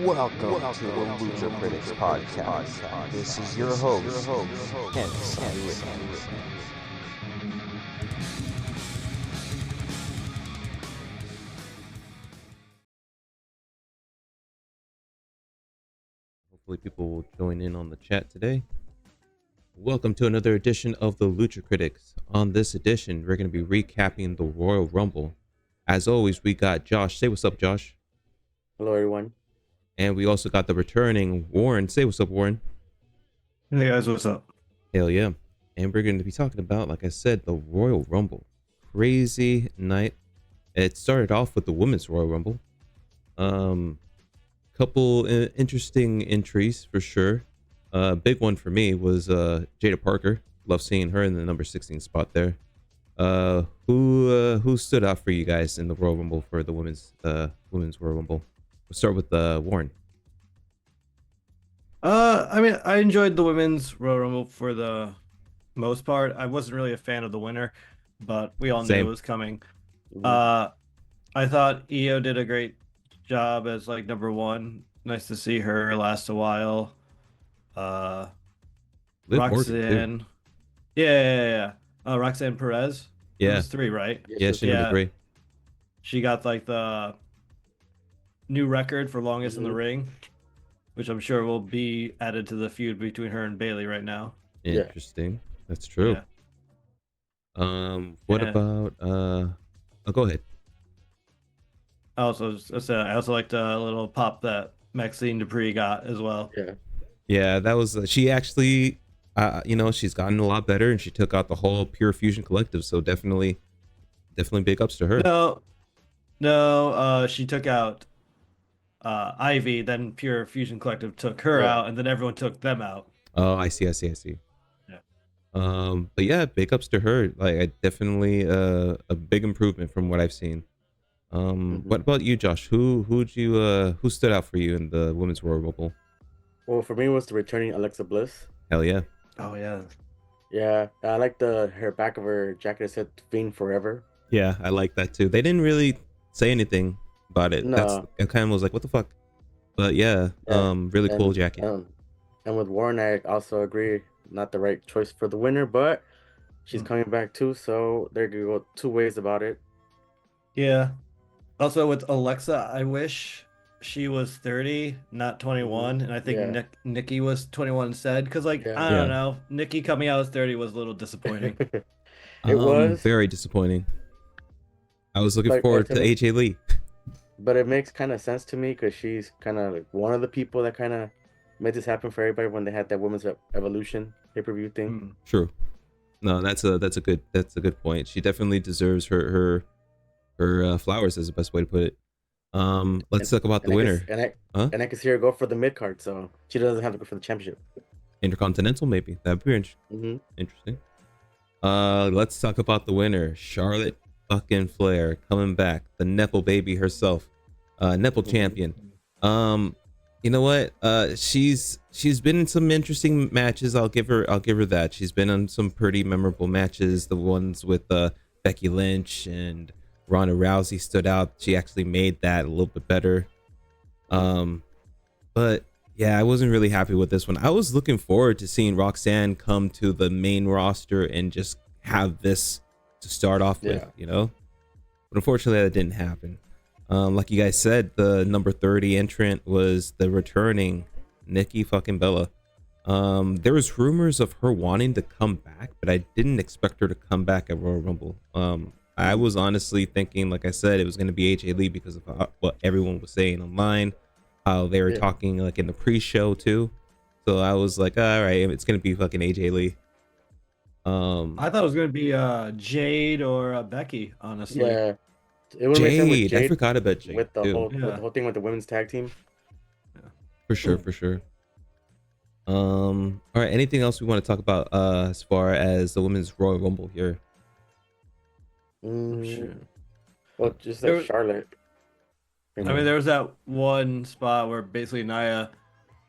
Welcome to the Lucha Critics podcast. This is your host, Ken. Hopefully people will join in on the chat today. Welcome to another edition of the Lucha Critics. On this edition, we're going to be recapping the Royal Rumble. As always, we got Josh. Say what's up, Josh. Hello, everyone. And we also got the returning Warren. Say what's up, Warren. Hey guys, what's up? Hell yeah. And we're going to be talking about, like I said, the Royal Rumble. Crazy night. It started off with the Women's Royal Rumble. Couple interesting entries for sure. Big one for me was Jada Parker. Love seeing her in the number 16 spot there. Who stood out for you guys in the Royal Rumble for the women's Royal Rumble? We'll start with Warren. I enjoyed the women's Royal Rumble for the most part. I wasn't really a fan of the winner, but we all knew it was coming. I thought Io did a great job as like number one. Nice to see her last a while. Roxanne. Yeah. Roxanne Perez. Yeah. It was 3, right? Yeah, she number 3. She got like the new record for longest in the ring, which I'm sure will be added to the feud between her and Bayley right now. Interesting. That's true. Yeah. What about go ahead. I also liked the little pop that Maxine Dupree got as well. Yeah, that was she actually she's gotten a lot better and she took out the whole Pure Fusion Collective, so definitely big ups to her. No, she took out Ivy, then Pure Fusion Collective took her out, and then everyone took them out. Oh, I see. Yeah. But yeah, big ups to her. Like, I definitely a big improvement from what I've seen. What about you, Josh? Who stood out for you in the Women's Royal Rumble? Well, for me, it was the returning Alexa Bliss. Hell yeah. Oh yeah. Yeah, I like her back of her jacket said "Fiend Forever." Yeah, I like that too. They didn't really say anything about it. No. It kind of was like, what the fuck? But yeah. Really cool jacket. And with Warren, I also agree, not the right choice for the winner, but she's coming back too, so they're gonna go 2 ways about it. Yeah. Also with Alexa, I wish she was 30, not 21, and I think Nikki was 21 instead. Because I don't know, Nikki coming out as 30 was a little disappointing. It was very disappointing. I was looking forward to AJ Lee. But it makes kind of sense to me because she's kind of like one of the people that kind of made this happen for everybody when they had that Women's Evolution pay-per-view thing. True. No, that's a good point. She definitely deserves her flowers, is the best way to put it. Let's talk about the winner. And I can see her go for the mid card, so she doesn't have to go for the championship. Intercontinental, maybe. That'd be interesting. Let's talk about the winner, Charlotte fucking Flair, coming back, the Nepo baby herself, Nepo champion. You know what? She's been in some interesting matches. I'll give her that. She's been on some pretty memorable matches. The ones with Becky Lynch and Ronda Rousey stood out. She actually made that a little bit better. But yeah, I wasn't really happy with this one. I was looking forward to seeing Roxanne come to the main roster and just have this to start off with, but unfortunately that didn't happen. Like you guys said, the number 30 entrant was the returning Nikki fucking Bella. There was rumors of her wanting to come back, but I didn't expect her to come back at Royal Rumble. I was honestly thinking, like I said, it was going to be AJ Lee because of what everyone was saying online, how they were talking like in the pre-show too. So I was like, all right, it's going to be fucking AJ Lee. I thought it was going to be Jade or Becky, honestly. Yeah, Jade. I forgot about Jade with the whole thing with the women's tag team. For sure. All right, anything else we want to talk about as far as the women's Royal Rumble here? Well, just like Charlotte. There was that one spot where basically Nia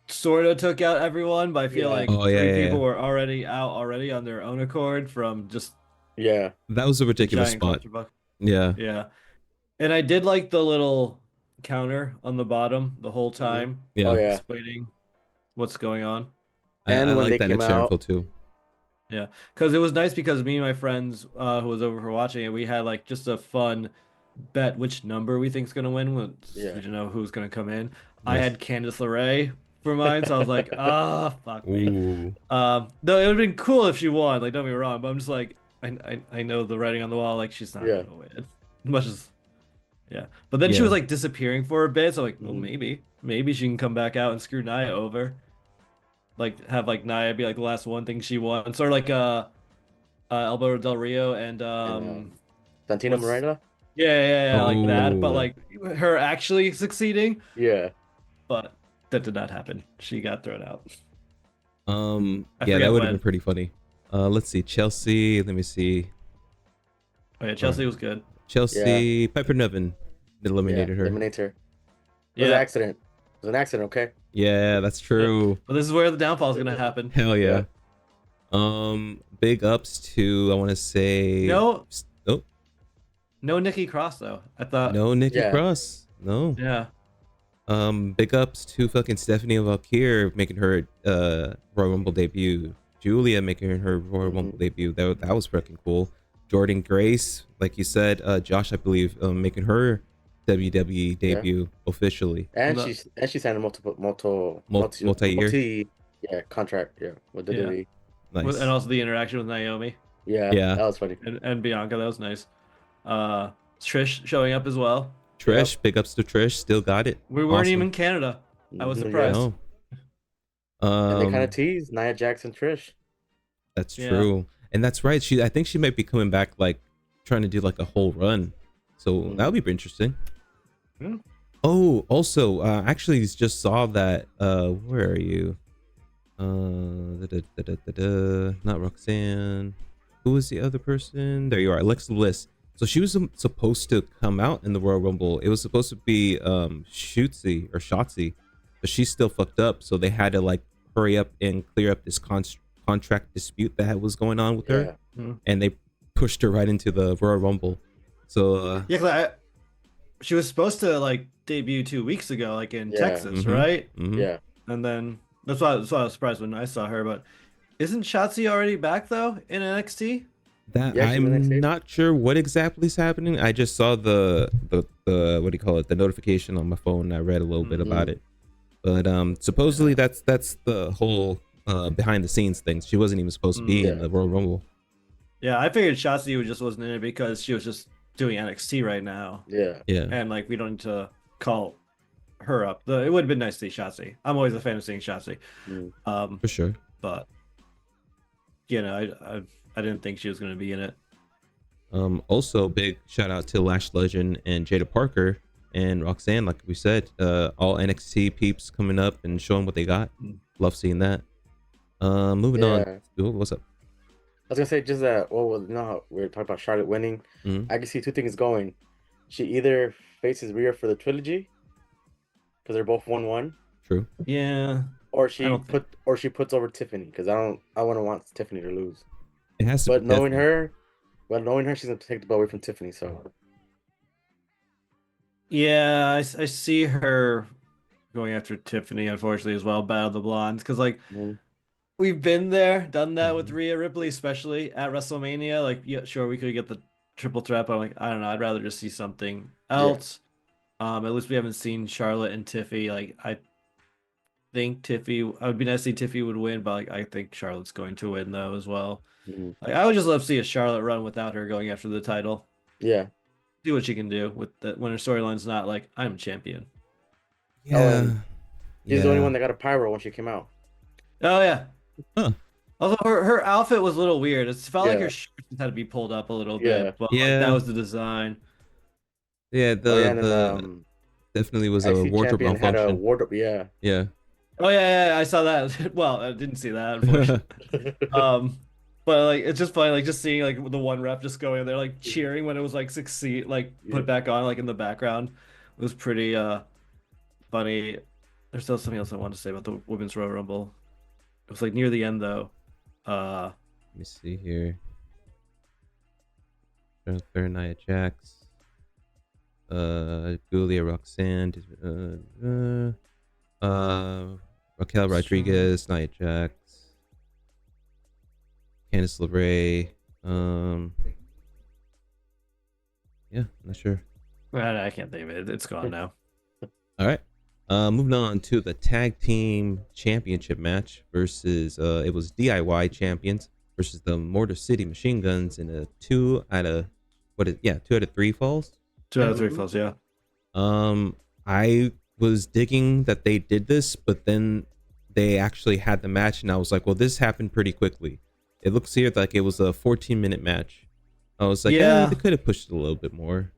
sort of took out everyone, but I feel like three people were already out on their own accord from just that was a ridiculous spot. And I did like the little counter on the bottom the whole time, Yeah. Oh yeah. explaining what's going on. I And when like they that came extra info out, too. Yeah, because it was nice because me and my friends who was over for watching it, we had like just a fun bet which number we think's gonna win. We yeah. didn't know who's gonna come in. I Nice. had Candice LeRae for mine, so I was like, ah, fuck me. Ooh. No, it would have been cool if she won. Like, don't get me wrong, but I'm just like, I know the writing on the wall. Like, she's not Yeah. gonna win. Much as, yeah. But then she Yeah. was like disappearing for a bit, so like, well, Mhm. maybe she can come back out and screw Nia over. Like, have like Nia be like the last one thing she won, sort of like Alberto Del Rio and And Santino what's Morella. yeah, like that, but Oh. like her actually succeeding, Yeah. but that did not happen. She got thrown out. I Yeah, that forget would have when. been pretty funny. Let's see, Chelsea. Let me see. Oh yeah, Chelsea was good. Chelsea, Piper Niven eliminated her. Eliminator. It was an Yeah, accident. It was an accident. Okay. Yeah, that's true. but this is where the downfall is gonna happen. Hell yeah. Yeah. Big ups to, I want to say. No, Oh, no Nikki Cross though. I thought. no, Nikki Yeah. Cross. No. Yeah, Big ups to fucking Stephanie Valkyr making her Royal Rumble debut. Julia making her Royal Rumble debut. That was freaking cool. Jordan Grace, like you said, Josh, I believe, making her WWE debut officially. And No. she signed a multi-year contract with Yeah. WWE. Nice. and also the interaction with Naomi Yeah. Yeah. That was funny. and Bianca, that was nice. Trish showing up as well. Trish, big ups to Trish, still got it. We weren't Awesome. even in Canada. I was Mhm, surprised. No. And they kind of teased Nia Jax and Trish. That's Yeah. true. And that's right. I think she might be coming back, like trying to do like a whole run. So that would be interesting. Hmm. Oh, also, actually just saw that, where are you? Not Roxanne. Who was the other person? There you are, Alexa Bliss. So she was supposed to come out in the Royal Rumble. It was supposed to be Shotzi, but she's still fucked up. So they had to like hurry up and clear up this contract dispute that was going on with her, and they pushed her right into the Royal Rumble. So Yeah, 'cause she was supposed to like debut 2 weeks ago, like in Texas, Mhm. right? Mhm. Yeah. And then that's why I was surprised when I saw her. But isn't Shotzi already back though in NXT? That Yeah, she's in I'm NXT. not sure what exactly is happening. I just saw the what do you call it, the notification on my phone. I read a little bit about it, but supposedly that's the whole behind the scenes things. She wasn't even supposed to be in the Royal Rumble. Yeah, I figured Shotzi just wasn't in it because she was just doing NXT right now. Yeah. And like we don't need to call her up. It would have been nice to see Shotzi. I'm always a fan of seeing Shotzi. For sure. But you know, I didn't think she was going to be in it. Also, big shout out to Lash Legend and Jada Parker and Roxanne. Like we said, all NXT peeps coming up and showing what they got. Love seeing that. Moving on. Ooh, what's up? I was gonna say just that. Well, no, we were talking about Charlotte winning. I can see two things going. She either faces Rhea for the trilogy because they're both 1-1. True. Yeah. Or she puts over Tiffany because I wouldn't want Tiffany to lose. It has to. But knowing her, she's gonna take the belt away from Tiffany. So. Yeah, I see her going after Tiffany, unfortunately, as well. Battle of the Blondes, because like we've been there, done that with Rhea Ripley, especially at WrestleMania. Like, yeah, sure, we could get the triple threat, but I'm like, I don't know. I'd rather just see something else. At least we haven't seen Charlotte and Tiffy. Like, I think Tiffy. I would be nice to see Tiffy would win, but like, I think Charlotte's going to win though as well. Like, I would just love to see a Charlotte run without her going after the title. Yeah. See what she can do with when her storyline's not like I'm a champion. Yeah. She's the only one that got a pyro when she came out. Oh yeah. Huh. Although her outfit was a little weird. It felt like her shirts had to be pulled up a little bit, but like, that was the design. Yeah, definitely was a wardrobe malfunction. Had a wardrobe, yeah. Oh yeah, I saw that. Well, I didn't see that, unfortunately. But like it's just funny, like just seeing like the one rep just going in there, like cheering when it was like succeed, like put back on, like in the background. It was pretty funny. There's still something else I wanted to say about the Women's Royal Rumble. It was like near the end though. Let me see here. Charlotte Flair, Nia Jax. Julia Roxanne, Raquel Rodriguez, Nia Jax, Candice LeRae. Yeah, not sure. I can't think of it. It's gone now. All right. Moving on to the tag team championship match versus it was DIY champions versus the Motor City Machine Guns in a 2 out of 3 falls. 2 out of 3 falls, yeah. I was digging that they did this, but then they actually had the match, and I was like, well, this happened pretty quickly. It looks here like it was a 14-minute match. I was like, yeah, they could have pushed it a little bit more.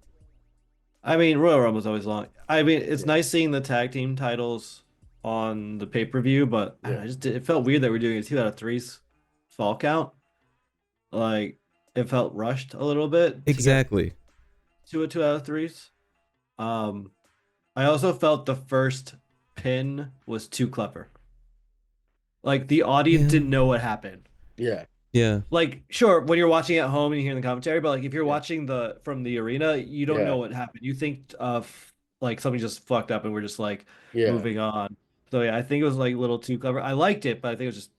I mean, Royal Rumble was always long. I mean, it's nice seeing the tag team titles on the pay-per-view, but it felt weird that we're doing a 2 out of 3s fall count. Like, it felt rushed a little bit. Exactly. To a 2 out of 3s. I also felt the first pin was too clever. Like, the audience didn't know what happened. Yeah. Yeah. Like, sure, when you're watching at home and you hear the commentary, but like if you're watching from the arena, you don't know what happened. You think of like something just fucked up and we're just like moving on. So yeah, I think it was like a little too clever. I liked it, but I think it was just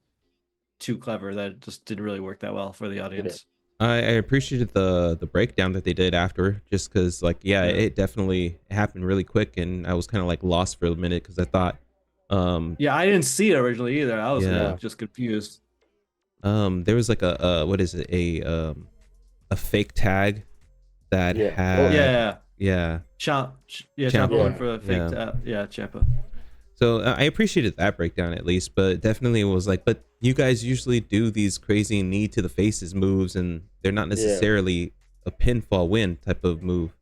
too clever that it just didn't really work that well for the audience. I appreciated the breakdown that they did after, just because like it definitely happened really quick, and I was kind of like lost for a minute because I thought I didn't see it originally either. I was just confused. There was like a what is it, a fake tag that had Ciampa went for a fake tag. Ciampa. So I appreciated that breakdown at least, but definitely it was like, but you guys usually do these crazy knee to the faces moves, and they're not necessarily a pinfall win type of move.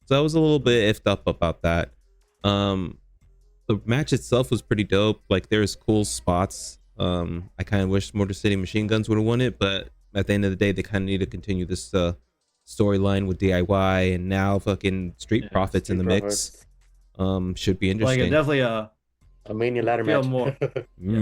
So I was a little bit iffed up about that. The match itself was pretty dope. Like there's cool spots. I kind of wish Motor City Machine Guns would have won it, but at the end of the day, they kind of need to continue this storyline with DIY, and now fucking Street Profits in the mix. Should be interesting. Like definitely a Mania ladder match. More,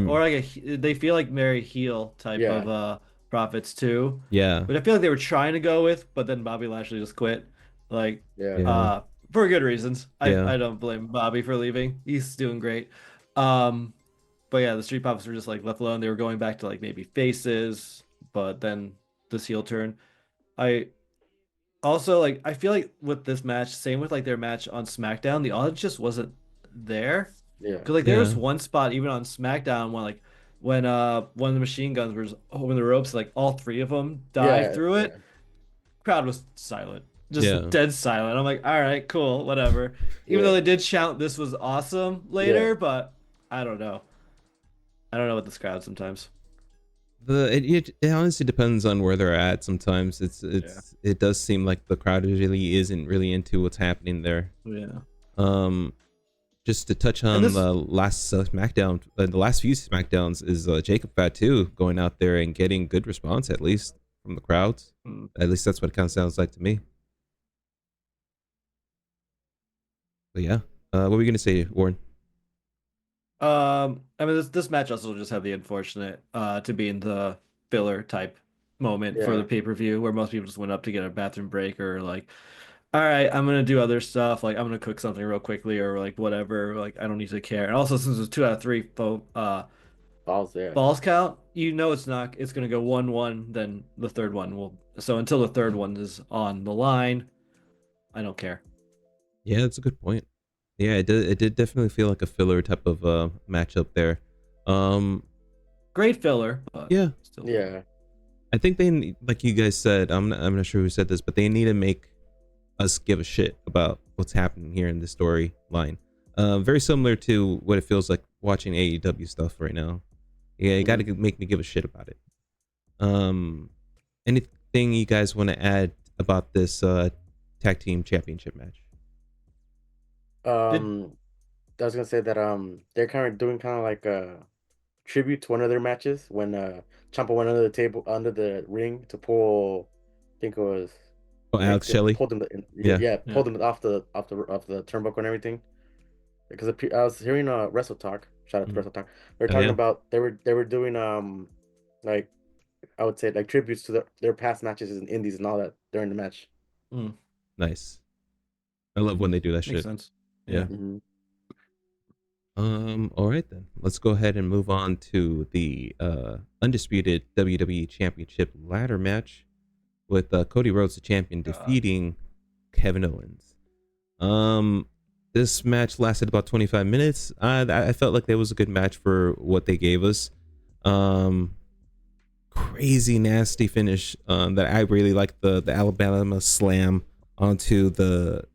or like they feel like very heel type of Profits too. Yeah, but I feel like they were trying to go with, but then Bobby Lashley just quit. Like for good reasons. I don't blame Bobby for leaving. He's doing great. But yeah, the Street Profits were just like left alone. They were going back to like maybe faces, but then this heel turn. I also like I feel like with this match, same with like their match on SmackDown, the audience just wasn't there. Yeah. Because like there was one spot even on SmackDown when one of the Machine Guns was holding the ropes, like all three of them dive through it. Yeah. Crowd was silent. Just dead silent. I'm like, all right, cool, whatever. Even though they did shout this was awesome later, but I don't know. I don't know with this crowd sometimes. It honestly depends on where they're at. Sometimes it does seem like the crowd really isn't really into what's happening there. Yeah. Just to touch on the last SmackDown, the last few SmackDowns is Jacob Fatu going out there and getting good response at least from the crowds. At least that's what it kind of sounds like to me. But yeah, what were you gonna say, Warren? I mean, this match also just had the unfortunate to be in the filler type moment for the pay-per-view where most people just went up to get a bathroom break or like, all right, I'm gonna do other stuff, like I'm gonna cook something real quickly or like whatever, like I don't need to care. And also since it's 2 out of 3 balls count, you know it's gonna go 1-1, then the third one will. So until the third one is on the line, I don't care. Yeah, that's a good point. Yeah, it did definitely feel like a filler type of matchup there. Great filler, but still. Yeah. I think they, like you guys said, I'm not sure who said this, but they need to make us give a shit about what's happening here in the storyline. Very similar to what it feels like watching AEW stuff right now. Yeah, you got to make me give a shit about it. Anything you guys want to add about this tag team championship match? I was gonna say that they're kind of doing like a tribute to one of their matches when Ciampa went under the ring to pull, I think it was Alex Shelley pulled him pulled him off the turnbuckle and everything. Because I was hearing Wrestle Talk, shout out to Wrestle Talk. They're talking about they were doing like I would say like tributes to their past matches in indies and all that during the match. Nice. I love when they do that Makes shit. sense. Yeah. Mm-hmm. All right then. Let's go ahead and move on to the undisputed WWE Championship ladder match with Cody Rhodes, the champion, defeating Kevin Owens. This match lasted about 25 minutes. I felt like that was a good match for what they gave us. Crazy nasty finish that I really liked, the Alabama slam onto the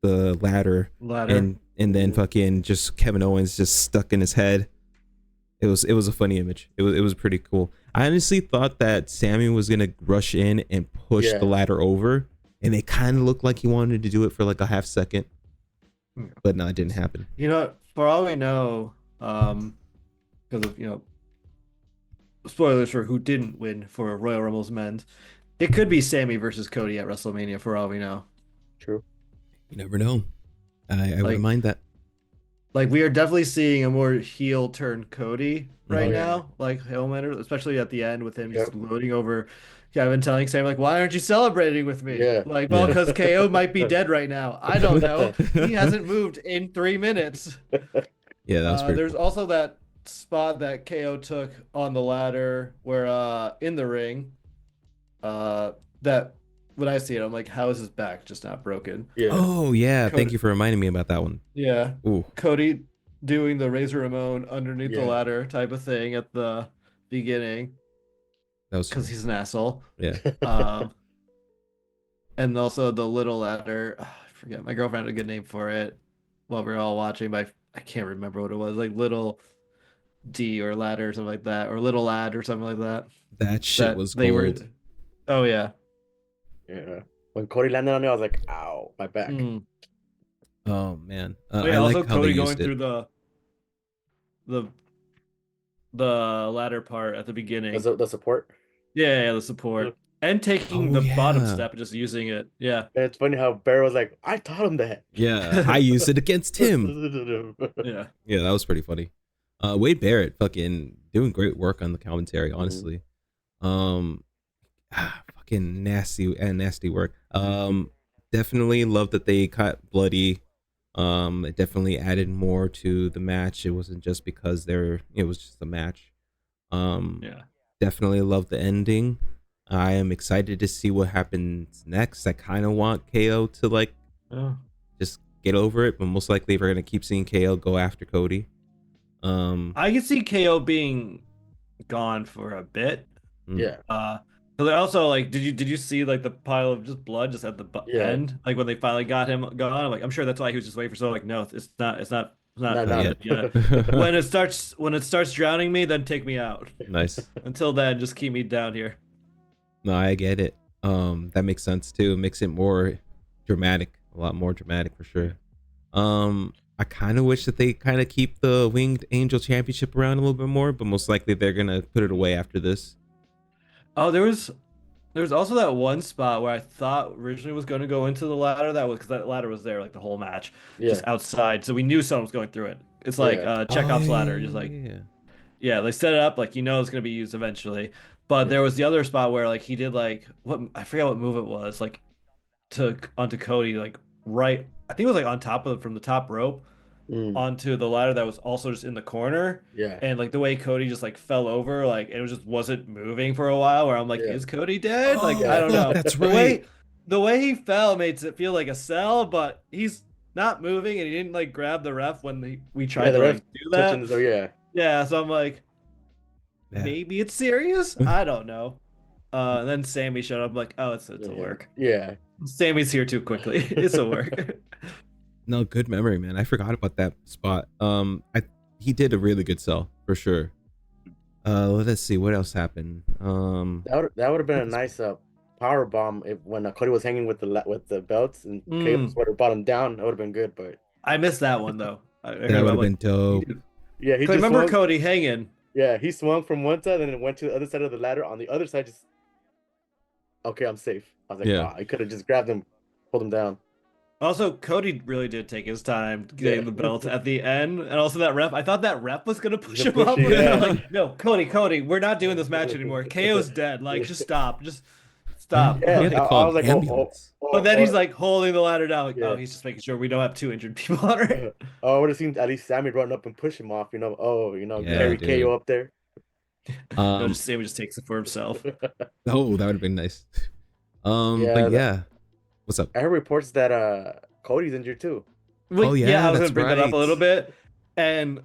ladder. And then fucking just Kevin Owens just stuck in his head. It was a funny image. It was pretty cool. I honestly thought that Sammy was gonna rush in and push the ladder over, and it kind of looked like he wanted to do it for like a half second, but no, it didn't happen. You know, for all we know, because of spoilers for who didn't win for Royal Rumble's men's, it could be Sammy versus Cody at WrestleMania for all we know. True. You never know. I wouldn't mind that. Like, we are definitely seeing a more heel turn Cody right now. Like, Hellmatter, especially at the end with him just loading over Kevin, telling Sam, like, why aren't you celebrating with me? Yeah. Like, well, because KO might be dead right now. I don't know. He hasn't moved in 3 minutes. Yeah, that was pretty There's cool. also that spot that KO took on the ladder where in the ring, that when I see it, I'm like, how is his back just not broken? Yeah. Oh yeah, Cody. thank you for reminding me about that one. Yeah. Ooh. Cody doing the Razor Ramon underneath the ladder type of thing at the beginning. That was because he's an asshole. Yeah. And also the little ladder. I forget. My girlfriend had a good name for it while we were all watching, but I can't remember what it was. Like little D or ladder or something like that, or little lad or something like that. That shit was gold. Oh yeah. Yeah. When Cody landed on it, I was like, "Ow, my back." Oh man. I also like Cody going through the ladder part at the beginning. The support. Yeah, the support. And taking the bottom step and just using it. Yeah. And it's funny how Bear was like, I taught him that. Yeah, I used it against him. Yeah. Yeah, that was pretty funny. Wade Barrett fucking doing great work on the commentary, honestly. Fucking nasty work. Definitely love that they cut bloody. It definitely added more to the match. It wasn't just because it was just a match. Yeah. Definitely love the ending. I am excited to see what happens next. I kind of want KO to just get over it, but most likely we're gonna keep seeing KO go after Cody. I can see KO being gone for a bit. Yeah. So they also did you see the pile of just blood just at the end, when they finally got him gone? I'm sure that's why he was just waiting for so no, it's not yet. when it starts drowning me, then take me out. Nice. Until then, just keep me down here. No, I get it. That makes sense too. It makes it more dramatic, a lot more dramatic for sure. I kind of wish that they kind of keep the Winged Angel Championship around a little bit more, but most likely they're gonna put it away after this. Oh, there was also that one spot where I thought originally was going to go into the ladder. That was because that ladder was there the whole match, just outside, so we knew someone was going through it. It's Chekhov's ladder, just they set it up it's going to be used eventually. But there was the other spot where he did what I forget what move it was onto Cody right. I think it was on top of from the top rope onto the ladder that was also just in the corner. Yeah. And the way Cody just fell over, it just wasn't moving for a while. Where I'm is Cody dead? I don't know. That's right. The way he fell makes it feel like a sell, but he's not moving, and he didn't grab the ref when we tried to do that. Yeah. So I'm maybe it's serious. I don't know. And then Sammy showed up. I'm oh, it's a work. Yeah. Sammy's here too quickly. It's a work. No, good memory, man. I forgot about that spot. He did a really good sell for sure. Let's see what else happened. That would have been a nice power bomb when Cody was hanging with the belts and Caleb would have brought him down. That would have been good, but I missed that one though. That would have been dope. Yeah, I remember Cody hanging. Yeah, he swung from one side and then went to the other side of the ladder. On the other side, just okay, I'm safe. I was I could have just grabbed him, pulled him down. Also, Cody really did take his time getting the belt at the end, and also that ref. I thought that ref was gonna push him up. Yeah. No, Cody, we're not doing this match anymore. KO's dead. Just stop stop. Yeah, He had to I call was an like, ambulance. But then he's like holding the ladder down, like, Yeah. oh, he's just making sure we don't have 2 injured people on it. I would have seen at least Sammy run up and push him off. Yeah, carry dude. KO up there. No, just Sammy just takes it for himself. Oh, that would have been nice. Yeah, but yeah. What's up? I heard reports that Cody's injured too. Oh, yeah, I was gonna that's bring that up a little right. bit. And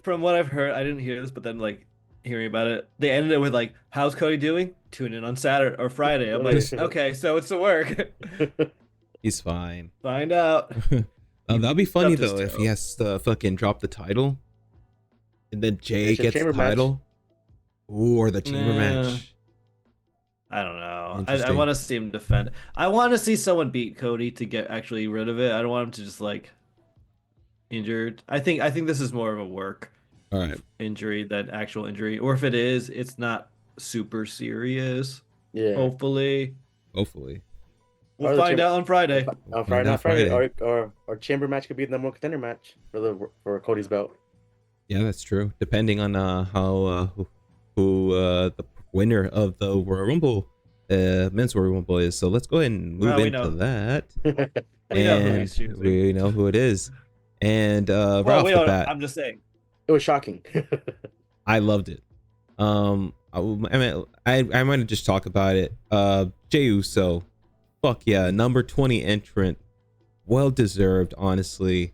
from what I've heard, I didn't hear this, but then like hearing about it, they ended it with like, "How's Cody doing? Tune in on Saturday or Friday." I'm like, okay, so it's the work. He's fine. Find out. That'd be funny Stubbed his though if toe. he has to fucking drop the title, and then Jay It's a gets the chamber match. title. Ooh, or the chamber Nah. match. I don't know. I Interesting. want to see him defend. I want to see someone beat Cody to get actually rid of it. I don't want him to just like injured. I think this is more of a work All right. injury than actual injury. Or if it is, it's not super serious. Yeah. Hopefully. Hopefully. We'll Or the find chamber- out on Friday. On Find Friday. out Friday. Or chamber match could be the number one contender match for Cody's belt. Yeah, that's true. Depending on how who the winner of the Royal Rumble, men's Royal Rumble is. So let's go ahead and move we into know. that. We know who And he's choosing. we know who it is. And right Well, off we the don't, bat, I'm just saying. It was shocking. I loved it. I'm gonna just talk about it. Jey Uso, fuck yeah, number 20 entrant, well deserved, honestly.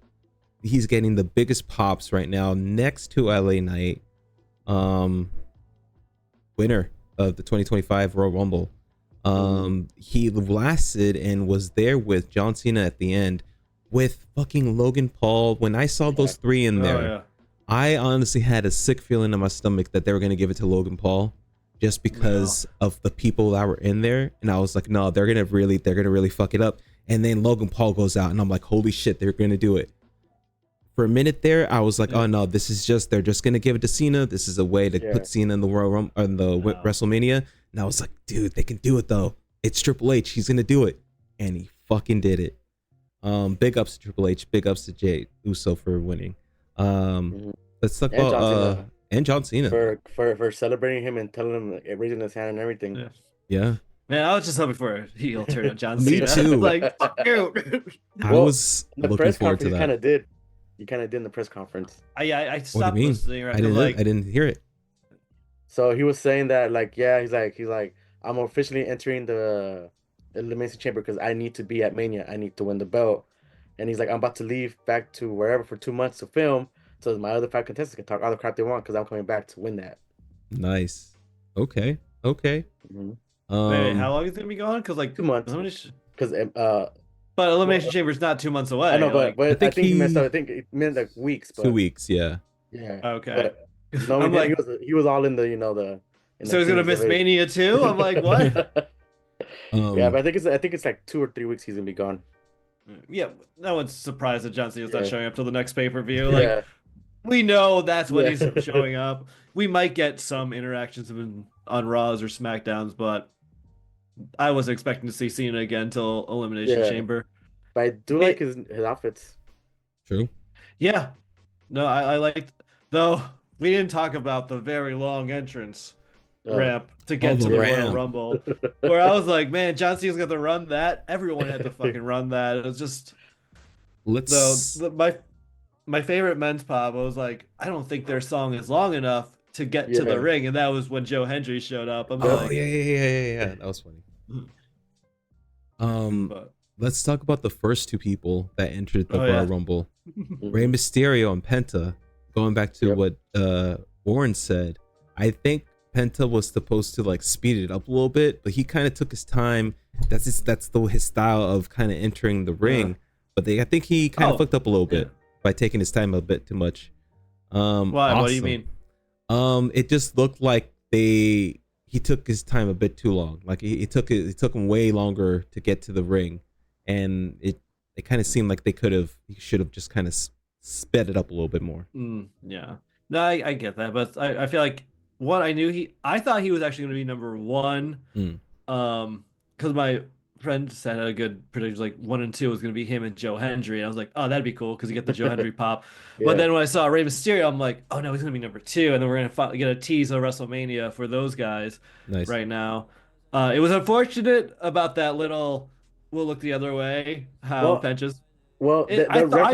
He's getting the biggest pops right now, next to LA Knight, winner of the 2025 Royal Rumble. He lasted and was there with John Cena at the end, with fucking Logan Paul. When I saw those three in there, Oh, yeah. I honestly had a sick feeling in my stomach that they were gonna give it to Logan Paul, just because of the people that were in there, and I was like, no, they're gonna really fuck it up. And then Logan Paul goes out, and I'm like, holy shit, they're gonna do it. For a minute there, I was like, oh no, they're just gonna give it to Cena. This is a way to put Cena in the Royal Rumble, or in the WrestleMania. And I was like, dude, they can do it though. It's Triple H, he's gonna do it, and he fucking did it. Big ups to Triple H, big ups to Jey Uso for winning. Let's talk about John Cena for celebrating him and telling him, like, raising his hand and everything. Yeah. Man, I was just hoping for a heel turn on John Me Cena. too. Like, dude. I was The looking press forward to conference that. kind of did. You kind of did in the press conference. I What stopped do you mean? listening. Right? I didn't hear it. So he was saying that, like, yeah, he's like, I'm officially entering the elimination chamber because I need to be at Mania. I need to win the belt. And he's like, I'm about to leave back to wherever for 2 months to film, so my other 5 contestants can talk all the crap they want because I'm coming back to win that. Nice. Okay. Mm-hmm. Wait, how long is it gonna be gone? Because like 2 months. Because but Elimination Chamber's not 2 months away. I know, but I I think think he messed he- up. I think it meant like weeks. But 2 weeks. Yeah. Yeah. Okay. But no, I'm he, like, he was all in the in the. so he's gonna miss Mania too. I'm like, what? Yeah, but I think it's like 2 or 3 weeks he's gonna be gone. Yeah, no one's surprised that John Cena's not Yeah. showing up till the next pay per view. Like, Yeah. we know that's when Yeah. he's showing up. We might get some interactions on Raws or SmackDowns, but I wasn't expecting to see Cena again till Elimination Yeah. Chamber. But I do like his outfits. True. Yeah, no, I liked. Though we didn't talk about the very long entrance ramp to get to the the Royal ramp. Rumble, where I was like, man, John Cena's got to run that. Everyone had to fucking run that. It was just Let's. my favorite men's pop. I was like, I don't think their song is long enough to get to Yeah. the ring, and that was when Joe Hendry showed up. I'm Oh like, yeah. That was funny. but- Let's talk about the first 2 people that entered the Oh, Royal yeah. Rumble. Rey Mysterio and Penta. Going back to Yep. what Warren said, I think Penta was supposed to like speed it up a little bit, but he kind of took his time. That's his style of kind of entering the ring. But I think he kind of fucked up a little bit by taking his time a bit too much. Why? What do you awesome. mean? It just looked like he took his time a bit too long. Like it took him way longer to get to the ring, and it kind of seemed like he should have just kind of sped it up a little bit more. Yeah. No, I get that, but I feel like I thought he was actually going to be number 1. Because my friend said a good prediction, like 1 and 2 was going to be him and Joe Hendry. I was like, oh, that'd be cool because you get the Joe Hendry pop. Yeah. But then when I saw Rey Mysterio, I'm like, oh no, he's going to be number 2, and then we're going to get a tease of WrestleMania for those guys Nice. right now. It was unfortunate about that little. We'll look the other way. How Well, Pencha's. well, I thought.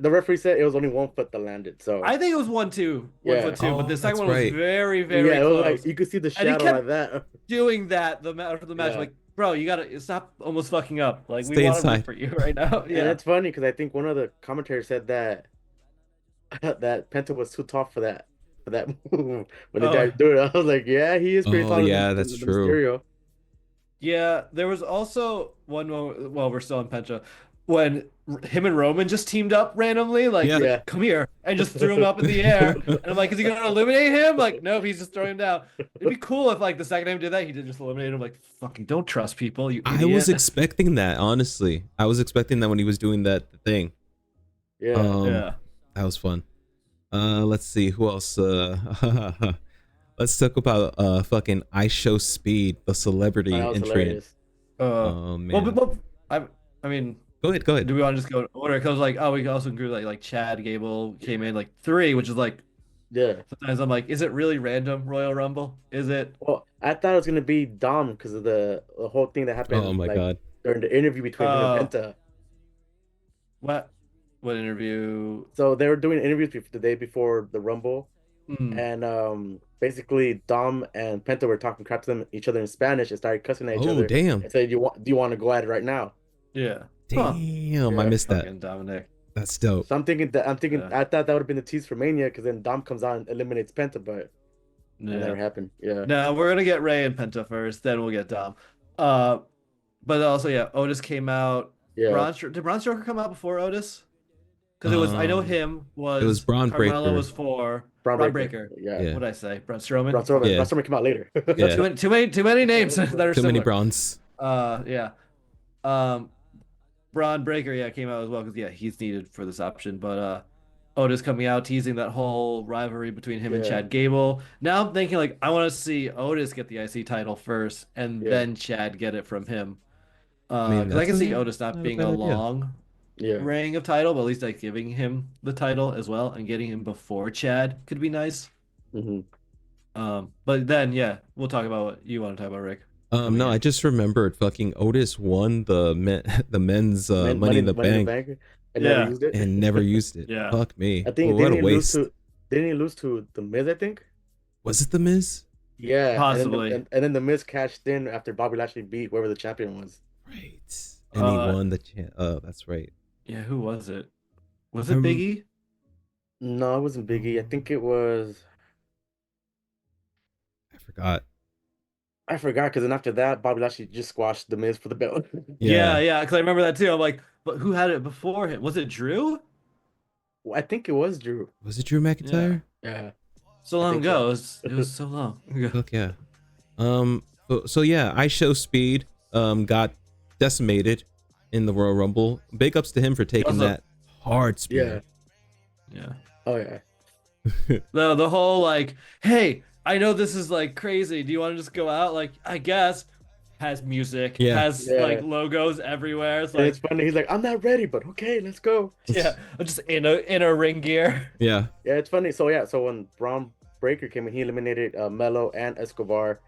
the referee said it was only 1 foot that landed. So I think it was 1-2, yeah, 1-2, but Oh, the second that's one was right. very, yeah, very it was like close. you could see the And he shadow kept like that. doing that after the match. Yeah. Like, bro, you gotta stop almost fucking up. Like, we Stay want to root inside. for you right now. And Yeah. it's funny because I think one of the commentators said that that Penta was too tall for that move when the Oh, guy do it. I was like, yeah, he is pretty Oh taller yeah, than that's the true. Mysterio. yeah. There was also one moment while we're still on Pencha when him and Roman just teamed up randomly. Like, Yeah. he's like, Yeah. come here, and just threw him up in the air. And I'm like, is he gonna eliminate him? Like, nope, he's just throwing him down. It'd be cool if like the second time he did that, he did just eliminate him. Like, fucking don't trust people, you I idiot. was expecting that, honestly. I was expecting that when he was doing that thing. Yeah. Yeah. That was fun. Let's see who else. Let's talk about fucking I Show Speed, the celebrity That was entrant. hilarious. Oh man. Well, I mean, Go ahead. do we want to just go in order? Because like, oh, we also include like Chad Gable came in like 3, which is like Yeah. sometimes I'm like, is it really random Royal Rumble? Is it? Well, I thought it was gonna be Dom because of the whole thing that happened. Oh my like, god. during the interview between him Oh. and Penta. What? What interview? So they were doing interviews the day before the Rumble, Hmm. and basically Dom and Penta were talking crap to them each other in Spanish and started cussing at each Oh other damn. and said, do you want to go at it right now?" Yeah. Huh. Damn, I Yeah, missed that. Fucking Dominic. That's dope. So I'm thinking Yeah. I thought that would have been the tease for Mania because then Dom comes out and eliminates Penta, but it never Yeah. happened. Yeah. No, we're gonna get Ray and Penta first, then we'll get Dom. But also, yeah, Otis came out. Yeah. Did Braun Strowker come out before Otis? Because it was, I know Um, him was. it was Braun Carmelo Breaker. was 4. Braun Braun Breaker. Breaker. Yeah. Yeah. What'd I say? Braun Strowman. Braun Strowman. Yeah. Braun Strowman came out later. Yeah. Too many names that are Too many similar. bronze. Yeah. Braun Breaker, yeah, came out as well because yeah, he's needed for this option. But Otis coming out teasing that whole rivalry between him and Yeah. Chad Gable. Now I'm thinking like I want to see Otis get the IC title first and Yeah. then Chad get it from him. I mean, Because I can that's see a- Otis not not a being bad a idea. long Yeah. reign of title, but at least like giving him the title as well and getting him before Chad could be nice. Hmm. But then yeah, we'll talk about what you want to talk about, Rick. No, I just remembered fucking Otis won the men's Money in the Bank And Yeah. never used it. and never used it. Yeah. Fuck me. I think Oh, what a waste. didn't he lose to the Miz, I think? Was it the Miz? Yeah. Possibly. And then the Miz cashed in after Bobby Lashley beat whoever the champion was. Right. And he won the oh, that's right. Yeah, who was it? Was it Big E? No, it wasn't Biggie. I think it was. I forgot. I forgot because then after that, Bobby Lashley just squashed the Miz for the belt. Yeah, because I remember that too. I'm like, but who had it before him? Was it Drew? I think it was Drew. Was it Drew McIntyre? Yeah. So I long think ago. so. It was so long ago. Fuck yeah. So yeah, I Show Speed got decimated in the Royal Rumble. Big ups to him for taking Also- that hard spear. Yeah. Oh yeah. The whole like, hey, I know this is like crazy. Do you want to just go out? Like, I guess has music, Yeah. has Yeah. like logos everywhere. It's And like, it's funny. He's like, I'm not ready, but okay, let's go. yeah, I'm just in a ring gear. Yeah. Yeah, it's funny. So when Braun Breaker came in, he eliminated Mello and Escobar,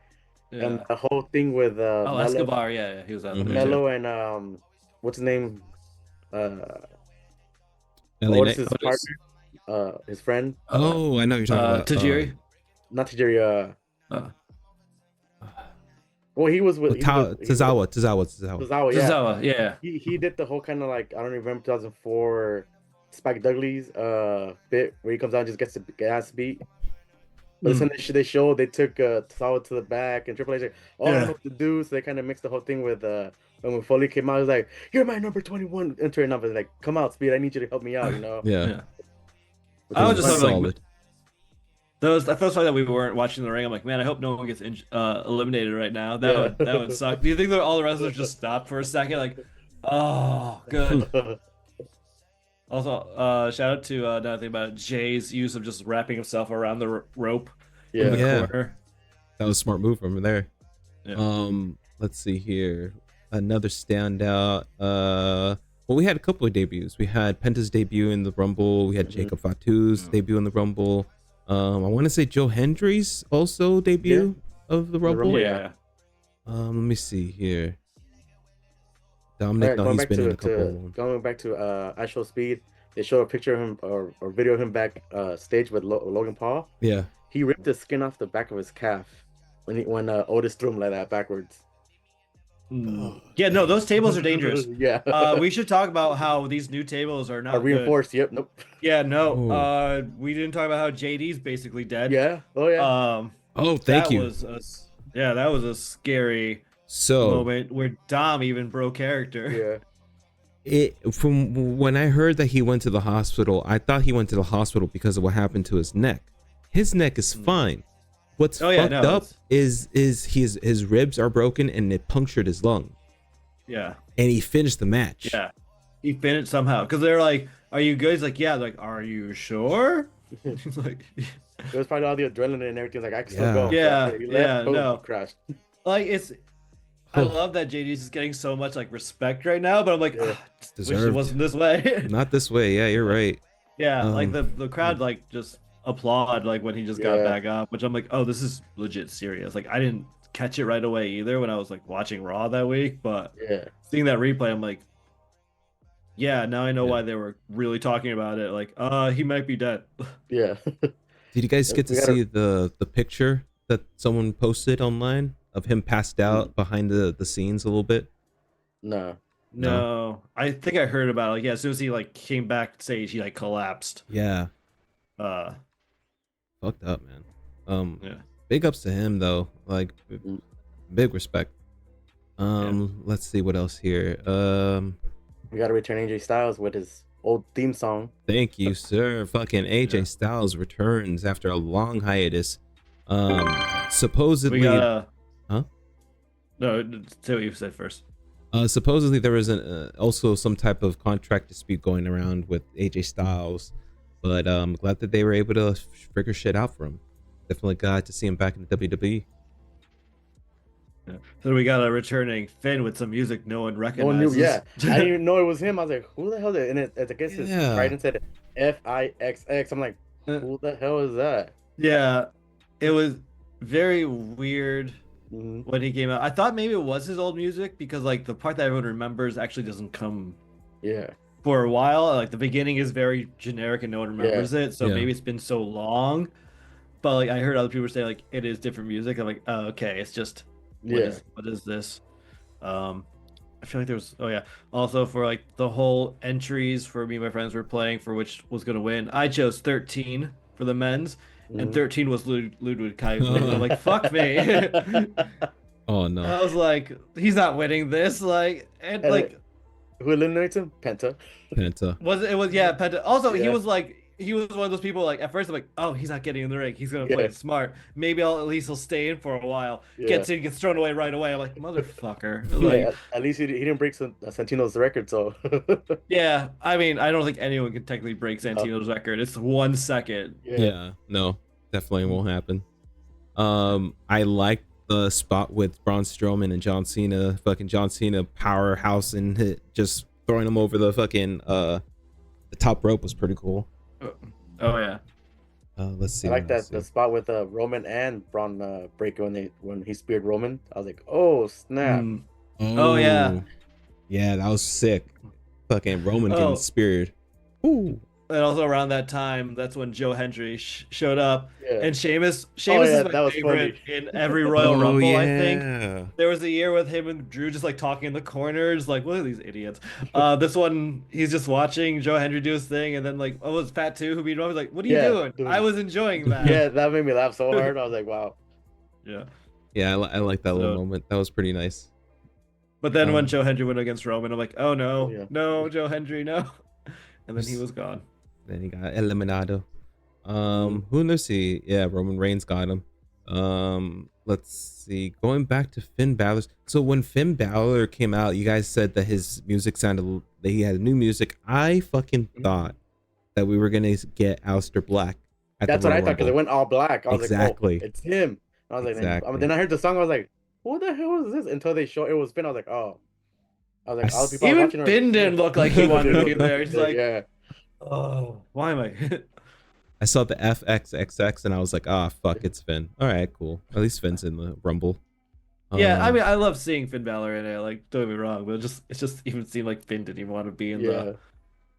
Yeah. and the whole thing with Oh, Mello, Escobar, yeah, he was out there. too. Mello and what's his name? LA Otis's Knight. partner, his friend, Oh, I know what you're talking about. Tajiri. not Tajiri. Uh, Well, he was with Tozawa. Tozawa, yeah. Tozawa, yeah. He did the whole kind of like I don't even remember 2004 Spike Dudley's bit where he comes out and just gets the ass beat. But then they showed they took Tozawa to the back and Triple H like, oh, I don't know what to do. So they kind of mixed the whole thing with when Foley came out, he was like, "You're my number 21." Entering number like, "Come out, Speed. I need you to help me out." You know. Yeah. Which I was was just funny. like, I felt like that we weren't watching the ring. I'm like, man, I hope no one gets eliminated right now. That would suck. Do you think that all the wrestlers just stopped for a second? Like, oh, good. Also, shout out to another thing about Jay's use of just wrapping himself around the rope in the Yeah. corner. That was a smart move from there. Yeah. Let's see here. Another standout. Well, we had a couple of debuts. We had Penta's debut in the Rumble. We had Jacob Fatu's debut in the Rumble. I want to say Joe Hendry's also debut of the Rumble. Rumble, Yeah. Let me see here. Dominic, Right, no, he's been in a couple. Going back to Actual Speed, they show a picture of him or video of him back stage with Logan Paul. Yeah. He ripped the skin off the back of his calf when Otis threw him like that backwards. Yeah, no, those tables are dangerous. Yeah. We should talk about how these new tables are not reinforced. good. Yep. Nope. Yeah, no. We didn't talk about how JD's basically dead. Yeah. Oh yeah. Oh, thank you. That was a scary moment where Dom even broke character. Yeah. From when I heard that he went to the hospital, I thought he went to the hospital because of what happened to his neck. His neck is fine. What's fucked up is his ribs are broken and it punctured his lung. Yeah. And he finished the match. Yeah. He finished somehow. Because they're like, "Are you good?" He's like, "Yeah." They're like, "Are you sure?" He's like, it was probably all the adrenaline and everything. Like, I can still go. Yeah. No. Crashed. Like, I love that JD's is getting so much like respect right now, but I'm like, wish it wasn't this way. Not this way. Yeah, you're right. Yeah, like the crowd like just applaud like when he just got back up, which I'm like, oh, this is legit serious. Like I didn't catch it right away either when I was like watching Raw that week, but seeing that replay, I'm like, yeah, now I know why they were really talking about it. Like, he might be dead. Yeah. Did you guys get to see the picture that someone posted online of him passed out behind the scenes a little bit? No. I think I heard about it. Like, yeah, as soon as he like came back stage, he like collapsed. Yeah. Fucked up, man. Big ups to him though. Like big respect. Let's see what else here. We gotta return AJ Styles with his old theme song. Thank you, sir. Fucking AJ Styles returns after a long hiatus. Supposedly No, say what you said first. Supposedly there was also some type of contract dispute going around with AJ Styles, but I'm glad that they were able to figure shit out for him. Definitely glad to see him back in the WWE. Yeah. So we got a returning Finn with some music no one recognizes. I didn't even know it was him. I was like, who the hell is it? And I guess his Trident said FIXX. I'm like, who the hell is that? Yeah, it was very weird when he came out. I thought maybe it was his old music because like the part that everyone remembers actually doesn't come for a while. Like the beginning is very generic and no one remembers it, so maybe it's been so long. But like I heard other people say like it is different music. I'm like, oh, okay, it's just what is this? I feel like there was also for like the whole entries for me and my friends were playing for which was gonna win. I chose 13 for the men's. And 13 was Ludwig Kaiser. I'm like, fuck me. Oh no. I was like, he's not winning this. Like, and like, who eliminates him? Penta. Penta. Also, he was one of those people. Like at first, I'm like, oh, he's not getting in the ring. He's gonna play it smart. Maybe at least he'll stay in for a while. Gets thrown away right away. I'm like, motherfucker. Like, at least he didn't break Santino's record. So yeah, I mean, I don't think anyone can technically break Santino's record. It's 1 second. Yeah, no, definitely won't happen. I like the spot with Braun Strowman and John Cena. Fucking John Cena powerhouse and just throwing him over the fucking the top rope was pretty cool. Oh yeah. Let's see. I like that the spot with Roman and Braun breaker when he speared Roman. I was like, oh snap. Oh yeah. Yeah, that was sick. Fucking Roman getting speared. Ooh. And also around that time, that's when Joe Hendry showed up. And Sheamus is my favorite in every Royal Rumble, I think. There was a year with him and Drew just like talking in the corners, like, what are these idiots? This one, he's just watching Joe Hendry do his thing, and then like, oh, it was Pat too, who beat him up. He's like, what are you doing? I was enjoying that. Yeah, that made me laugh so hard. I was like, wow. Yeah, I like that little moment. That was pretty nice. But then when Joe Hendry went against Roman, I'm like, oh no, no, Joe Hendry, no. And then he was gone. Then he got eliminado. Who knows? Roman Reigns got him. Let's see. Going back to Finn Balor. So when Finn Balor came out, you guys said that his music sounded that he had new music. I fucking thought that we were gonna get Aleister Black. That's what I thought because it went all black. I was like, oh, it's him. I was like, then I heard the song. I was like, who the hell is this? Until they showed it was Finn. I was like, oh. I was like, all the people even Finn didn't look like he wanted to be there. He's like, oh, why am I? I saw the FXXX and I was like, fuck, it's Finn. All right, cool. At least Finn's in the Rumble. Yeah, I mean, I love seeing Finn Balor in it. Like, don't get me wrong, but it just even seemed like Finn didn't even want to be in the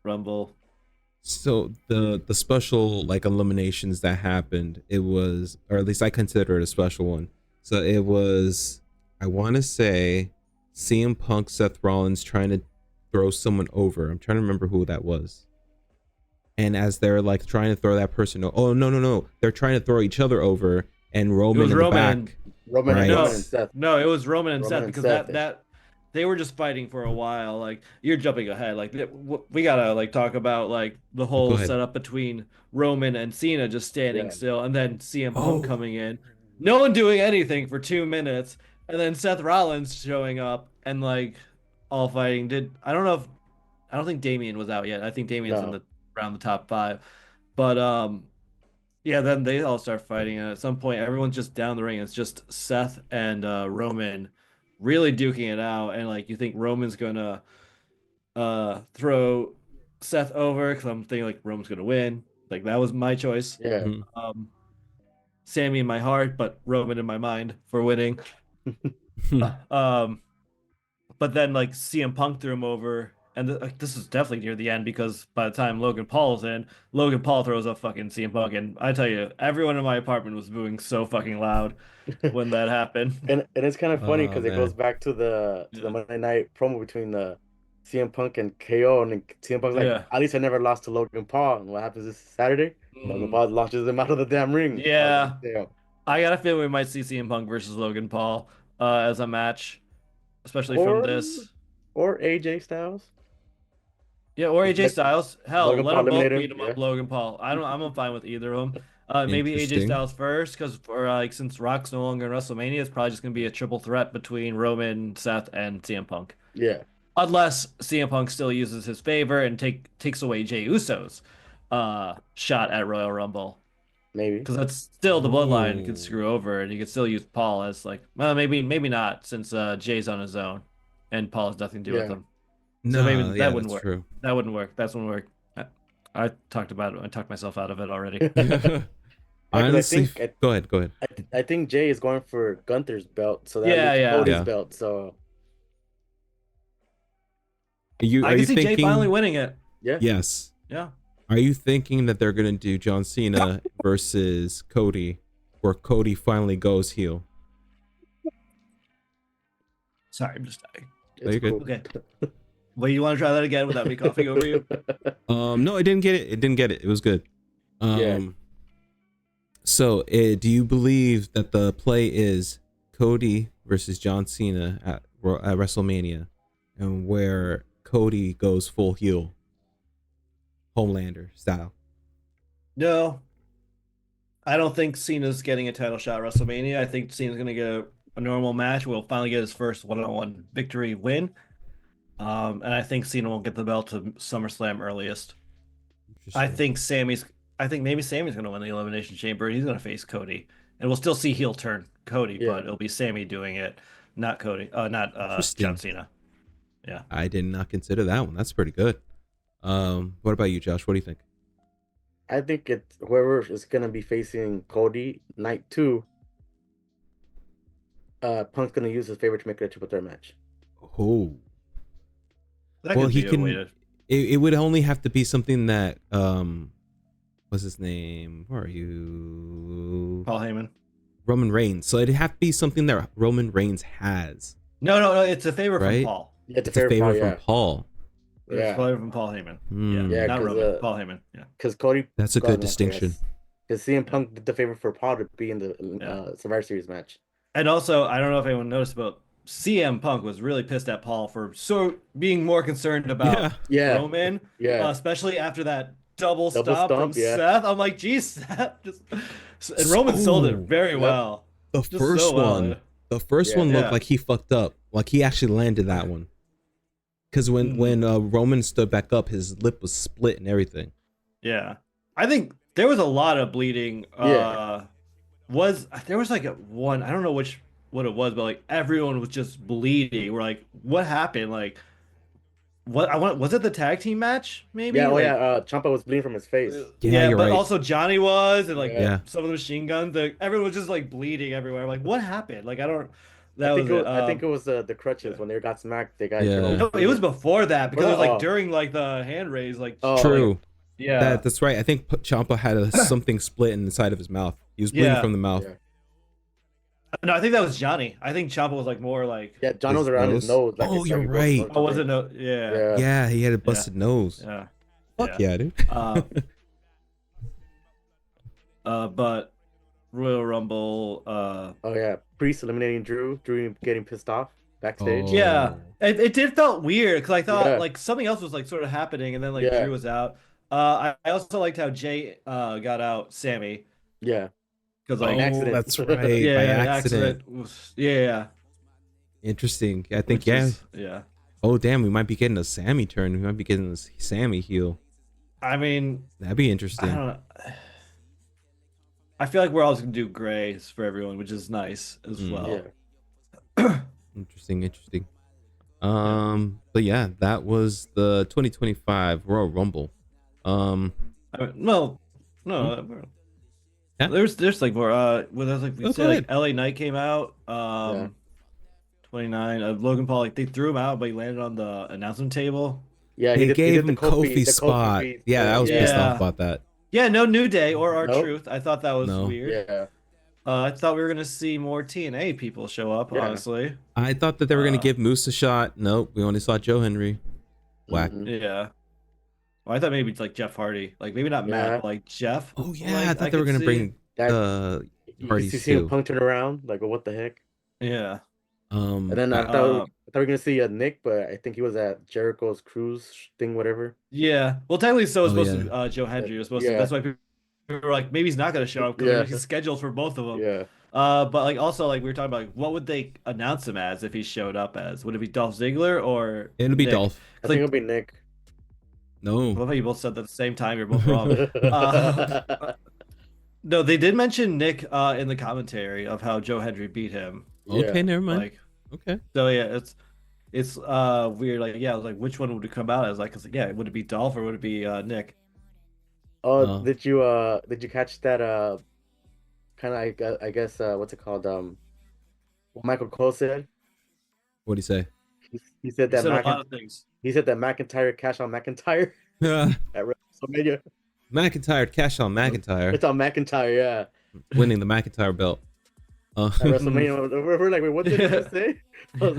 Rumble. So the special like eliminations that happened, it was, or at least I consider it a special one. So it was, I want to say, CM Punk, Seth Rollins trying to throw someone over. I'm trying to remember who that was. And as they're like trying to throw that person, oh no, they're trying to throw each other over, and Roman in the back. Roman and Seth. No, it was Roman and Seth because Seth. that they were just fighting for a while. Like, you're jumping ahead. Like, we gotta like talk about like the whole setup between Roman and Cena just standing still, and then CM Punk coming in, no one doing anything for 2 minutes, and then Seth Rollins showing up and like all fighting. I don't think Damian was out yet. I think Damian's around the top 5, but yeah, then they all start fighting, and at some point everyone's just down the ring. It's just Seth and Roman really duking it out, and like you think Roman's gonna throw Seth over, because I'm thinking like Roman's gonna win. Like, that was my choice. Yeah. Sammy in my heart, but Roman in my mind for winning. But then like CM Punk threw him over, and this is definitely near the end, because by the time Logan Paul's in, Logan Paul throws up fucking CM Punk, and I tell you, everyone in my apartment was booing so fucking loud when that happened. And it's kind of funny because it goes back to the Monday night promo between the CM Punk and KO, and CM Punk's like, at least I never lost to Logan Paul. And what happens this Saturday? Logan Paul launches him out of the damn ring. Yeah. I got a feeling we might see CM Punk versus Logan Paul as a match, especially from this. Or AJ Styles. Yeah, or AJ Styles. Hell, Logan let Paul them both eliminated beat him up, Logan Paul. I'm fine with either of them. Maybe AJ Styles first, because since Rock's no longer in WrestleMania, it's probably just gonna be a triple threat between Roman, Seth, and CM Punk. Yeah. Unless CM Punk still uses his favor and takes away Jey Uso's shot at Royal Rumble. Maybe. Because that's still the bloodline could screw over, and you could still use Paul as like, well, maybe not, since Jay's on his own and Paul has nothing to do with him. So maybe that wouldn't work. True. That wouldn't work. That wouldn't work. I talked about it. I talked myself out of it already. Honestly, go ahead. I think Jay is going for Gunther's belt, so that Cody's belt. So I can see Jay finally winning it. Yeah. Yes. Yeah. Are you thinking that they're gonna do John Cena versus Cody, where Cody finally goes heel? Sorry, I'm just dying. You're good. Okay. Well, you want to try that again without me coughing over you? No, I didn't get it. It didn't get it. It was good. So, do you believe that the play is Cody versus John Cena at WrestleMania, and where Cody goes full heel, Homelander style? No, I don't think Cena's getting a title shot at WrestleMania. I think Cena's going to get a normal match. We'll finally get his first one-on-one victory win. And I think Cena will get the belt to SummerSlam earliest. I think maybe Sammy's going to win the Elimination Chamber. He's going to face Cody, and we'll still see heel turn Cody, but it'll be Sammy doing it, not Cody, not John Cena. Yeah, I did not consider that one. That's pretty good. What about you, Josh? What do you think? I think whoever is going to be facing Cody night 2. Punk's going to use his favor to make it a triple threat match. Oh. Well, he can. It would only have to be something that what's his name? Where are you? Paul Heyman. Roman Reigns. So it'd have to be something that Roman Reigns has. No. It's a favor from Paul. Yeah, it's a favor from Paul. Yeah, it's a favor from Paul Heyman. Yeah, not Roman. Paul Heyman. Yeah, because Cody. That's a good distinction. Because CM Punk did the favor for Paul to be in the Survivor Series match. And also, I don't know if anyone noticed, but CM Punk was really pissed at Paul for being more concerned about Roman, especially after that double stomp from Seth. I'm like, geez, Seth. And Roman sold it very well. The first one looked like he fucked up. Like he actually landed that one. Because when Roman stood back up, his lip was split and everything. Yeah, I think there was a lot of bleeding. There was like one, I don't know what it was, but like everyone was just bleeding. We're like, what happened? Like, was it the tag team match? Maybe. Yeah, Ciampa was bleeding from his face. Yeah, but also Johnny was, and like some of the machine guns. Everyone was just like bleeding everywhere. I'm like, what happened? Like, I don't. I think it was the crutches when they got smacked. They got Yeah. No, it was before that because it was like during like the hand raise. Like true. Like, yeah, that's right. I think Ciampa had something split in the side of his mouth. He was bleeding from the mouth. Yeah. No, I think that was Johnny. I think Ciampa was like more like John was around his nose. Like, you're right. Oh, was it no? Yeah, he had a busted nose. Yeah. Fuck yeah, dude. But Royal Rumble. Oh yeah, Priest eliminating Drew. Drew getting pissed off backstage. Yeah, it did felt weird because I thought like something else was like sort of happening, and then like Drew was out. I also liked how Jey got out Sammy. Yeah. Because like accident. That's right. Yeah, by accident. Yeah. Interesting. I think yeah. Oh damn, we might be getting a Sammy turn. We might be getting this Sammy heel. I mean, that'd be interesting. I don't know. I feel like we're always gonna do grays for everyone, which is nice as well. Yeah. Interesting. But yeah, that was the 2025 Royal Rumble. No. Yeah. There's like more we said like LA Knight came out 29 Logan Paul, like they threw him out but he landed on the announcement table. Yeah, he gave him Kofi spot. I was pissed off about that. Yeah, no New Day or R-Truth. I thought that was weird. Yeah. I thought we were gonna see more TNA people show up, honestly. I thought that they were gonna give Moose a shot. Nope, we only saw Joe Henry. Whack. Yeah. Well, I thought maybe it's like Jeff Hardy, like maybe not Matt, but like Jeff. Oh yeah, like, I thought they were gonna bring Hardy. You see him puncturing around, like what the heck? Yeah. And then I thought we were gonna see Nick, but I think he was at Jericho's cruise thing, whatever. Yeah. Well, technically, so was supposed to be Joe Hendry. Was supposed to. That's why people were like, maybe he's not gonna show up because he's scheduled for both of them. Yeah. But like also like we were talking about, like, what would they announce him as if he showed up as? Would it be Dolph Ziggler or? It'll be Dolph. I think it'll be Nick. No. Well, you both said that at the same time. You're both wrong. No, they did mention Nick in the commentary of how Joe Hendry beat him. Okay, never mind. Like, okay. So yeah, it's weird. Like, I was like, which one would it come out as? Like, cause would it be Dolph or would it be Nick? Oh, did you catch that kind of I guess what's it called what Michael Cole said? What'd he say? He said that a lot of things. He said that McIntyre cash on McIntyre at WrestleMania. McIntyre cash on McIntyre. It's on McIntyre, yeah. Winning the McIntyre belt. At WrestleMania, we're like, wait, what did he just say? I was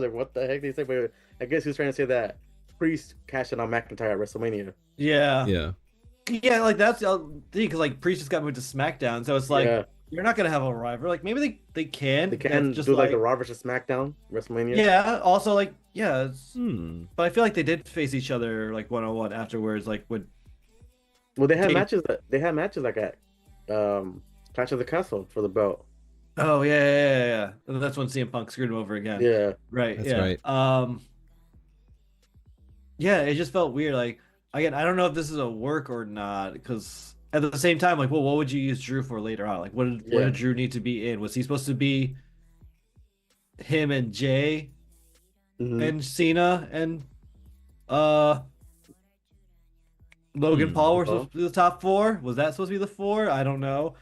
like, what the heck did he say? But I guess he was trying to say that Priest cashing on McIntyre at WrestleMania. Yeah. Yeah, like that's the thing, because like Priest just got moved to SmackDown, so it's like you're not gonna have a rival. Like maybe they can. They can just do like a Raw versus SmackDown WrestleMania. Yeah. Also, like but I feel like they did face each other like 1-on-1 afterwards. Like when. Well, they had matches. They had matches like at Clash of the Castle for the belt. Oh yeah. And that's when CM Punk screwed him over again. Yeah. Right. That's right. Yeah, it just felt weird. Like again, I don't know if this is a work or not, because at the same time, like, well, what would you use Drew for later on? Like, what did Drew need to be in? Was he supposed to be him and Jey and Cena and Logan Paul were supposed to be the top four? Was that supposed to be the four? I don't know.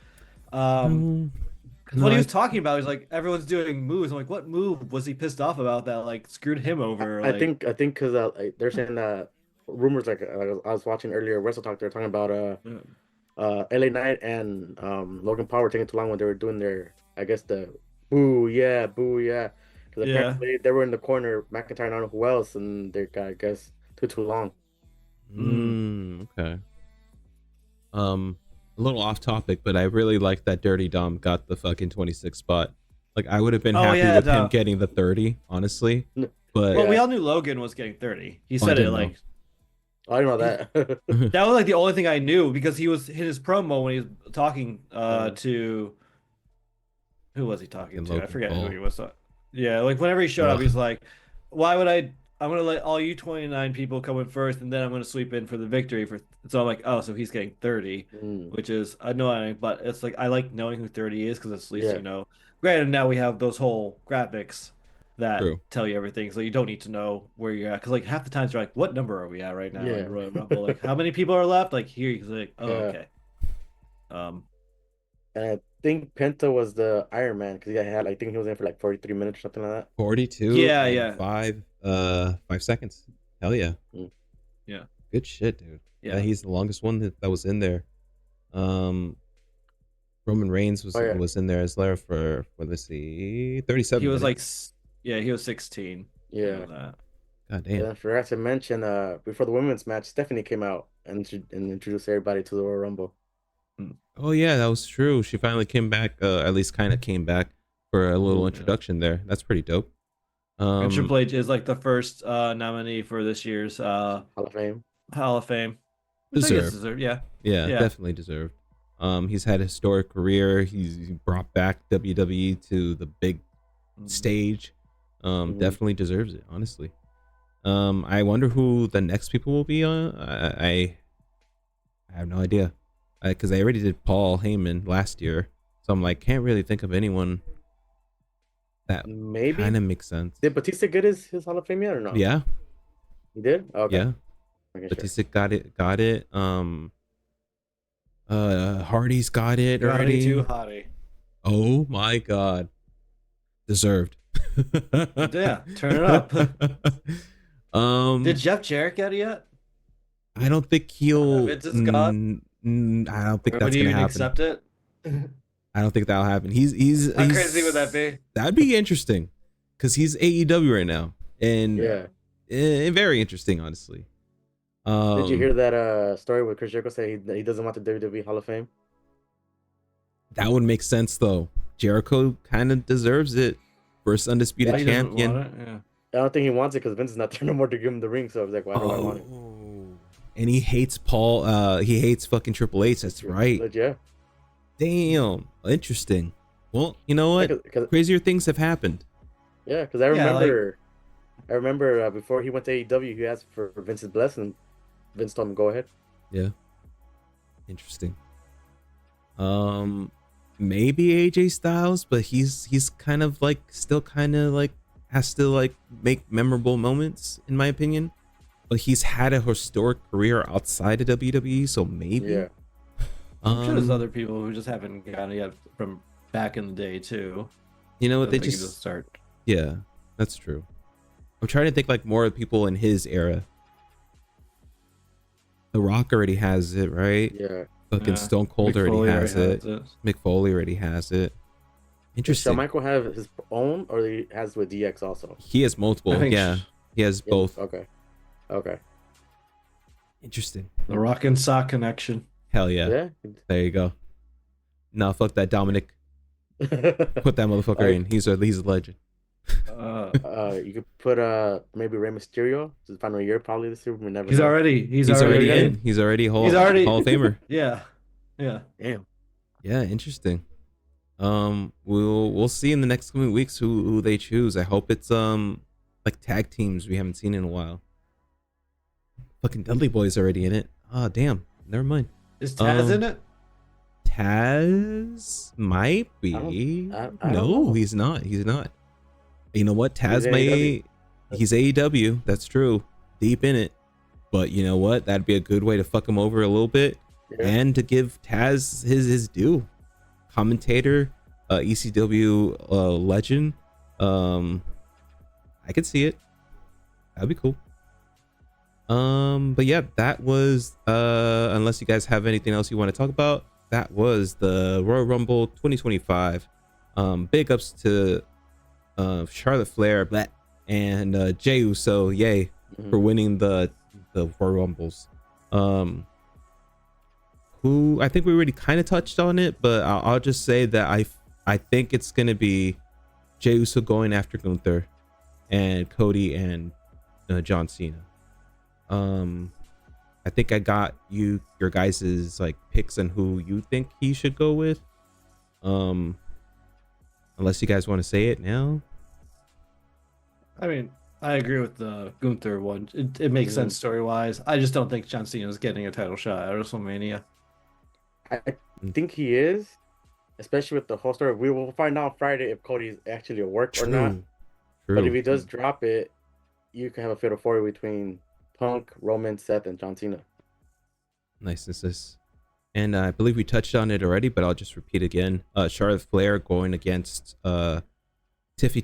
What he was talking about is like everyone's doing moves. I'm like, what move was he pissed off about that like screwed him over? I think because they're saying that rumors like I was watching earlier Wrestle Talk. They're talking about LA Knight and Logan Paul were taking too long when they were doing their the boo yeah. Because apparently they were in the corner. McIntyre, I don't know who else, and they got took too long. Okay. A little off topic, but I really like that Dirty Dom got the fucking 26 spot. Like I would have been happy with him getting the 30, honestly. But we all knew Logan was getting 30. He said it like. I didn't know that. That was like the only thing I knew, because he was in his promo when he was talking to. Who was he talking to? I forget who he was. Yeah, like whenever he showed up, he's like, "Why would I'm gonna let all you 29 people come in first, and then I'm gonna sweep in for the victory." So I'm like, oh, so he's getting 30, which is annoying, but it's like I like knowing who 30 is, because at least you know. Granted, now we have those whole graphics that tell you everything, so you don't need to know where you're at. Because like half the times you're like, what number are we at right now in Royal Rumble? Like how many people are left? Like here, he's like, oh okay. And think Penta was the Iron Man because I think he was in for like 43 minutes or something like that. 42 Yeah, and yeah. 5 seconds. Hell yeah. Yeah. Good shit, dude. Yeah. Yeah, he's the longest one that was in there. Roman Reigns was in there as Lara for let's see, 37 He was minutes. he was 16. Yeah. God damn. And I forgot to mention, before the women's match, Stephanie came out and introduced everybody to the Royal Rumble. Oh yeah, that was true. She finally came back, at least kind of came back for a little introduction there. That's pretty dope. And Triple H is like the first nominee for this year's Hall of Fame. Deserved. Yeah, definitely deserved. He's had a historic career. He's brought back WWE to the big stage. Definitely deserves it, honestly. I wonder who the next people will be on. I have no idea, because I already did Paul Heyman last year, so I'm like, can't really think of anyone that maybe kind of makes sense. Did Batista get his Hall of Fame yet or no? Yeah, he did. Okay. Yeah, okay, Batista got it. Hardy's got it already. Hardy. Oh my god, deserved. Yeah, turn it up. Did Jeff Jarrett get it yet? I don't think he'll. Vince is gone. I don't think Or that's would he gonna even happen. accept it? I don't think that'll happen. He's How crazy would that be? That'd be interesting, because he's AEW right now, and very interesting, honestly. Did you hear that story where Chris Jericho said he doesn't want the WWE Hall of Fame? That would make sense, though. Jericho kind of deserves it. First undisputed champion. I don't think he wants it because Vince is not there no more to give him the ring. So I was like, why do I want it? And he hates Paul. He hates fucking Triple H. That's right. Yeah. Damn. Interesting. Well, you know what? Crazier things have happened. Yeah, because I remember before he went to AEW, he asked for Vince's blessing. Vince told him, go ahead. Yeah. Interesting. Maybe AJ Styles, but he's kind of like still kind of like has to like make memorable moments, in my opinion. But he's had a historic career outside of WWE, so maybe. Yeah. I'm sure there's other people who just haven't gotten it yet from back in the day too. You know what? They just start. Yeah, that's true. I'm trying to think like more of people in his era. The Rock already has it, right? Yeah. Fucking Stone Cold already has it. Mick Foley already has it. Interesting. Does Shawn Michael have his own, or he has with DX also? He has multiple. Yeah, he has both. Okay. Interesting. The Rock and Sock connection. Hell yeah. There you go. Nah, fuck that, Dominic. Put that motherfucker in. He's a legend. You could put maybe Rey Mysterio. His final year probably this year. We never. He's already in. He's already Hall of Famer. Yeah. Damn. Yeah, interesting. We'll see in the next coming weeks who they choose. I hope it's like tag teams we haven't seen in a while. Fucking Dudley Boy's already in it. Oh damn. Never mind. Is Taz in it? Taz might be. I don't No, know. he's not. He's not. You know what? Taz might. He's AEW. That's true. Deep in it. But you know what? That'd be a good way to fuck him over a little bit, and to give Taz his due. Commentator, ECW legend. I could see it. That'd be cool. But yeah, that was unless you guys have anything else you want to talk about, that was the Royal Rumble 2025. Big ups to Charlotte Flair and Jey Uso, yay, for winning the Royal Rumbles. Who I think we already kind of touched on it, but I'll just say that I think it's gonna be Jey Uso going after Gunther and Cody and John Cena. I think I got your guys's like picks on who you think he should go with. Unless you guys want to say it now. I mean, I agree with the Gunther one. It makes sense story wise. I just don't think John Cena is getting a title shot at WrestleMania. I think he is, especially with the whole story. We will find out Friday if Cody's actually a work or not. True. But if he does drop it, you can have a fatal four between Punk, Roman, Seth, and John Cena. Nice. And I believe we touched on it already, but I'll just repeat again. Charlotte Flair going against Tiffany,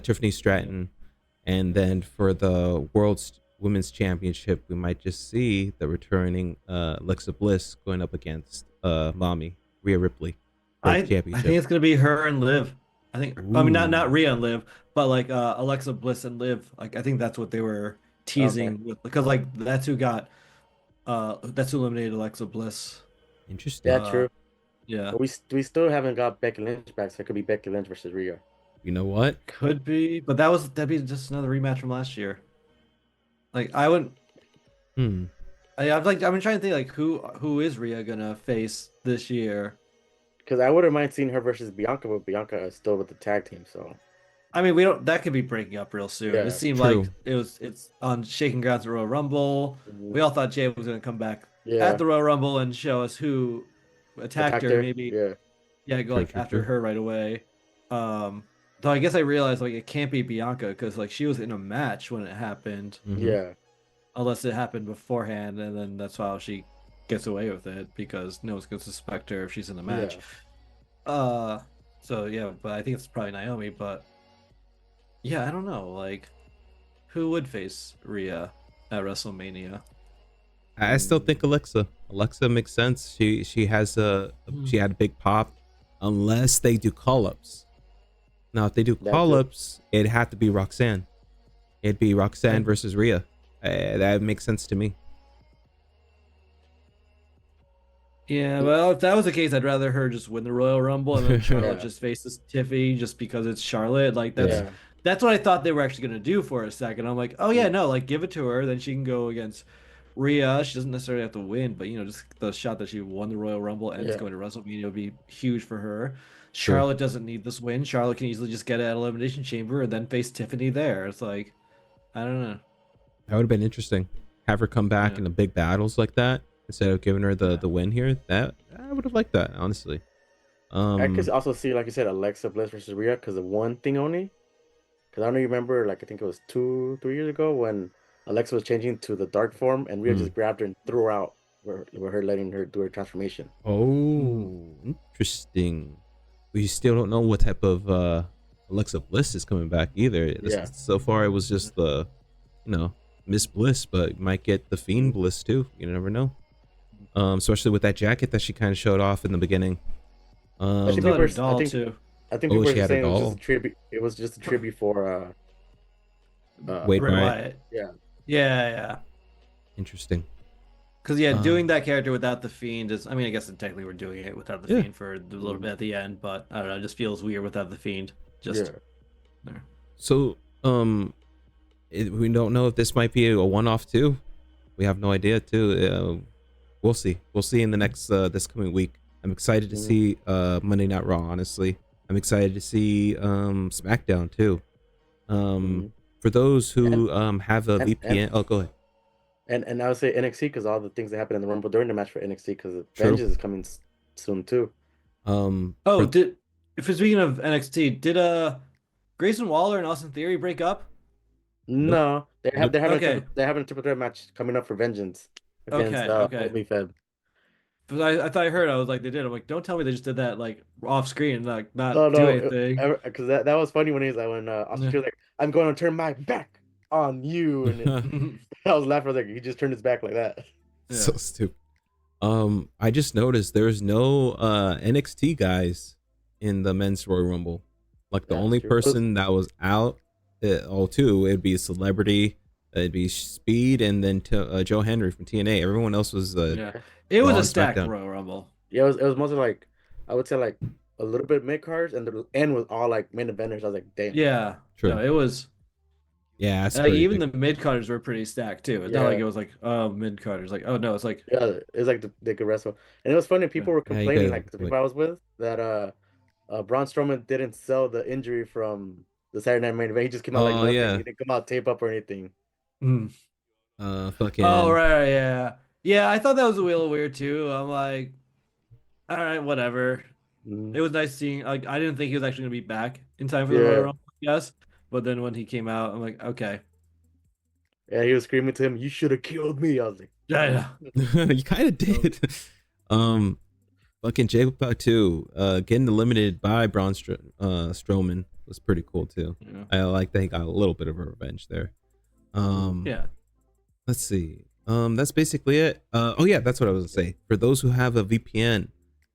Tiffany Stratton. And then for the World's Women's Championship, we might just see the returning Alexa Bliss going up against Mommy, Rhea Ripley. I think it's gonna be her and Liv. I think. Ooh. I mean, not Rhea and Liv, but like Alexa Bliss and Liv. Like I think that's what they were teasing with, because like that's who eliminated Alexa Bliss. Interesting. Yeah, true. Yeah. But we still haven't got Becky Lynch back, so it could be Becky Lynch versus Rhea. You know what? Could be, but that'd be just another rematch from last year. Like I wouldn't. I've been trying to think like who is Rhea gonna face this year? Because I wouldn't mind seeing her versus Bianca, but Bianca is still with the tag team, so. I mean, we don't. That could be breaking up real soon. It seemed like it's on shaking grounds at Royal Rumble. Mm-hmm. We all thought Jey was gonna come back at the Royal Rumble and show us who attacked her. Maybe, go like after her right away. Though I guess I realized like it can't be Bianca because like she was in a match when it happened. Mm-hmm. Yeah. Unless it happened beforehand, and then that's how she gets away with it because no one's gonna suspect her if she's in the match. So yeah, but I think it's probably Naomi. But yeah, I don't know. Like, who would face Rhea at WrestleMania? I still think Alexa. Alexa makes sense. She has she had a big pop, unless they do call-ups. Now, if they do call-ups, it'd have to be Roxanne. It'd be Roxanne versus Rhea. That makes sense to me. Yeah, well, if that was the case, I'd rather her just win the Royal Rumble and then Charlotte just faces Tiffany just because it's Charlotte. Like that's what I thought they were actually gonna do for a second. I'm like, oh yeah, no, like give it to her, then she can go against Rhea. She doesn't necessarily have to win, but just the shot that she won the Royal Rumble and it's going to WrestleMania would be huge for her. Charlotte doesn't need this win. Charlotte can easily just get it at Elimination Chamber and then face Tiffany there. It's like, I don't know. That would have been interesting. Have her come back in the big battles like that instead of giving her the win here. That I would have liked that, honestly. I could also see, like you said, Alexa Bliss versus Rhea because of one thing only. Because I don't remember, like I think it was 2-3 years ago when Alexa was changing to the dark form and Rhea just grabbed her and threw her out, where her letting her do her transformation. Oh, interesting. We still don't know what type of Alexa Bliss is coming back either. So far, it was just the, Miss Bliss, but you might get the Fiend Bliss too. You never know. Especially with that jacket that she kind of showed off in the beginning. I think people were saying it was just a tribute. It was just a tribute for Wade Wyatt. Yeah. Interesting. Because doing that character without the Fiend is, I mean, I guess technically we're doing it without the Fiend for a little bit at the end, but I don't know, it just feels weird without the Fiend. So, we don't know if this might be a one-off too. We have no idea too. We'll see. We'll see in the next this coming week. I'm excited to see Monday Night Raw. Honestly, I'm excited to see SmackDown too. For those who have a VPN, go ahead. And I would say NXT because all the things that happened in the Rumble during the match for NXT because Vengeance is coming soon too. If we're speaking of NXT, did Grayson Waller and Austin Theory break up? No, they're having a triple threat match coming up for Vengeance against OnlyFeb. But I thought I heard. I was like, they did. I'm like, don't tell me they just did that like off screen and like not do anything. Because that was funny when Austin was like, I'm going to turn my back on you, and I was laughing. Like he just turned his back like that. So stupid. I just noticed there's no NXT guys in the men's Royal Rumble. Like the only person that was out, it'd be a celebrity, it'd be Speed, and then Joe Henry from TNA. Everyone else was It was a stacked Royal Rumble. Yeah, it was mostly like I would say like a little bit mid cards, and the end was all like main eventers. I was like, damn. Yeah, true. No, it was. Yeah, like even the mid carders were pretty stacked too. It's not like it was like mid carders. Like it's like it's like they could wrestle, and it was funny. People were complaining like the people I was with that Braun Strowman didn't sell the injury from the Saturday Night Main Event. He just came out like nothing. He didn't come out tape up or anything. Fucking. Oh right, yeah. I thought that was a little weird too. I'm like, all right, whatever. It was nice seeing. Like I didn't think he was actually gonna be back in time for the Royal Rumble. Yes. But then when he came out, I'm like, okay. Yeah, he was screaming to him, "You should have killed me." I was like, Yeah. You kind of did. Fucking Jey Uso too. Getting eliminated by Braun Strowman was pretty cool too. Yeah. I like that he got a little bit of a revenge there. Yeah. Let's see. That's basically it. Oh yeah, that's what I was gonna say. For those who have a VPN,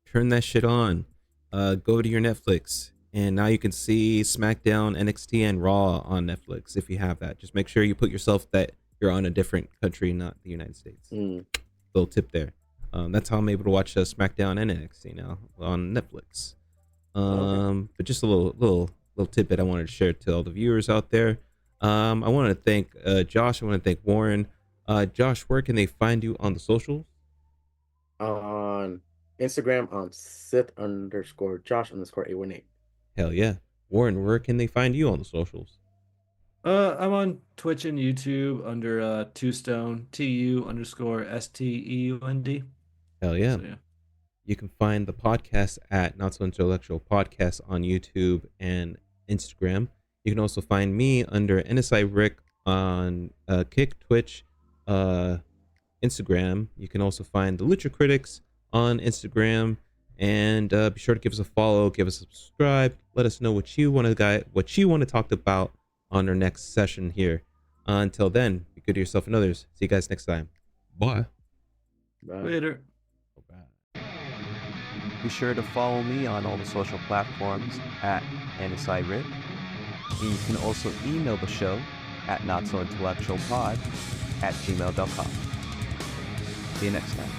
turn that shit on. Go to your Netflix, and now you can see SmackDown, NXT, and Raw on Netflix if you have that. Just make sure you put yourself that you're on a different country, not the United States. Little tip there. That's how I'm able to watch SmackDown and NXT now on Netflix. But just a little tidbit I wanted to share to all the viewers out there. I want to thank Josh. I want to thank Warren. Josh, where can they find you on the socials? On Instagram, Seth_Josh_818. Hell yeah. Warren, where can they find you on the socials? I'm on Twitch and YouTube under Twostone, TU_STEUND. Hell yeah. So, yeah. You can find the podcast at Not So Intellectual Podcast on YouTube and Instagram. You can also find me under NSI Rick on Kick, Twitch, Instagram. You can also find the Lucha Critics on Instagram, and be sure to give us a follow, give us a subscribe. Let us know what you want to talk about on our next session here. Until then, be good to yourself and others. See you guys next time. Bye. Later. Be sure to follow me on all the social platforms at NSIRick. And you can also email the show at notsointellectualpod@gmail.com. See you next time.